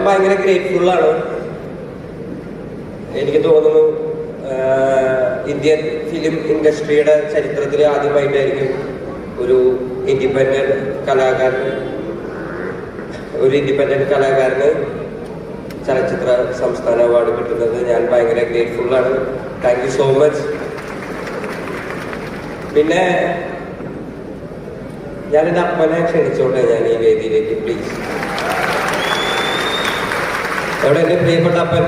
ഭയങ്കര ഗ്രേറ്റ്ഫുൾ ആണ്. എനിക്ക് തോന്നുന്നു ഇന്ത്യൻ ഫിലിം ഇൻഡസ്ട്രിയുടെ ചരിത്രത്തിൽ ആദ്യമായിട്ടായിരിക്കും ഒരു ഇൻഡിപെൻഡന്റ് കലാകാരന് ചലച്ചിത്ര സംസ്ഥാന അവാർഡ് കിട്ടുന്നത്. ഞാൻ ഭയങ്കര ഗ്രേറ്റ്ഫുൾ ആണ്. Thank you so much. പിന്നെ ഞാൻ എൻ്റെ അപ്പനെ ക്ഷണിച്ചോട്ടെ ഞാൻ ഈ വേദിയിലേക്ക്, പ്ലീസ്. എവിടെ എൻ്റെ പ്രിയപ്പെട്ട അപ്പൻ?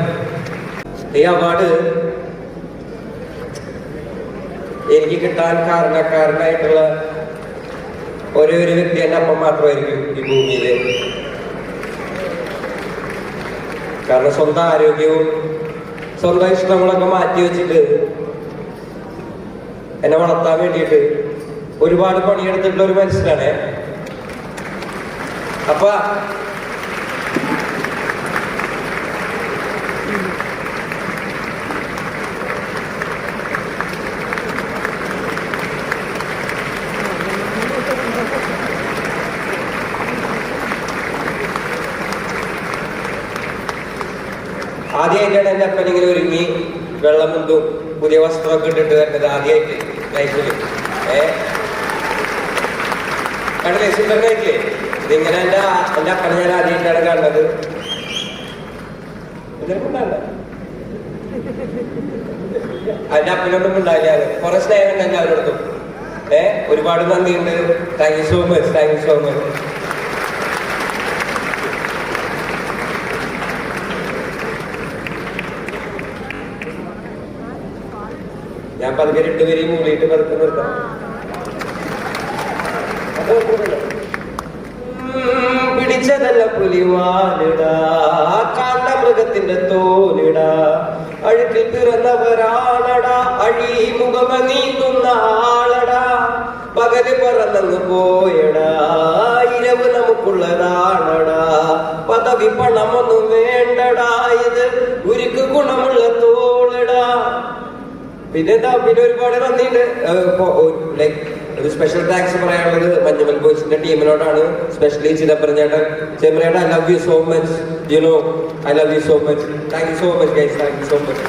ഈ അവാർഡ് എനിക്ക് കിട്ടാൻ കാരണക്കാരനായിട്ടുള്ള ഒരേ ഒരു വ്യക്തി എൻ്റെ അപ്പൻ മാത്രമായിരിക്കും ഈ ഭൂമിയിൽ. കാരണം സ്വന്തം ആരോഗ്യവും സ്വന്തം ഇഷ്ടങ്ങളൊക്കെ മാറ്റി വെച്ചിട്ട് എന്നെ വളർത്താൻ വേണ്ടിയിട്ട് ഒരുപാട് പണിയെടുത്തിട്ടുള്ള ഒരു മനുഷ്യനാണ്. അപ്പൊ ആദ്യമായിട്ടാണ് എൻ്റെ അപ്പൻ ഇങ്ങനെ ഒരുങ്ങി വെള്ളം മുണ്ടും പുതിയ വസ്ത്രമൊക്കെ ഇട്ടിട്ട് വരുന്നത് ആദ്യമായിട്ട് ലൈഫിൽ. കണ്ടില്ലേ, സുന്ദരനായിട്ടില്ലേ? ഇതിങ്ങനെ എൻ്റെ അപ്പനെ ഞാൻ ആദ്യമായിട്ടാണ് കാണുന്നത്. അതിന്റെ അപ്പനൊന്നും ഉണ്ടായില്ല. കുറെ സ്നേഹം ഉണ്ട് എല്ലാവരോടത്തും. ഒരുപാട് നന്ദിയുണ്ട്. Thank you so much, thank you so much. ഞാൻ പതുക്കെ രണ്ടുപേരെയും മൂളിയിട്ട് പതുക്കെ നിർത്താം. പിടിച്ചതല്ല പുലിവാലിടാ, കാണ്ടമൃഗത്തിന്റെ തോലിടാ, അഴുക്കിൽ പിറന്നവരാളടാ, അഴിമുഖമ നീന്തുന്ന ആളടാ, പകല് പറന്നങ്ങ് പോയടാ, ഇരവ് നമുക്കുള്ളതാണടാ, പദവി പണമൊന്നും വേണ്ടടാ, ഇത് ഉരുക്ക് ഗുണമുള്ള തോളിടാ. പിന്നെ ഒരുപാട് നന്ദിയുണ്ട്. ലൈക്ക് ഒരു സ്പെഷ്യൽ താങ്ക്സ് പറയാനുള്ളത് മഞ്ഞുമൽ ബോയ്സിന്റെ ടീമിനോടാണ്, സ്പെഷ്യലി ചിദംബരം ചേട്ടൻ. I love you so much. You know I love you so much. Thank you so much guys, thank you so much.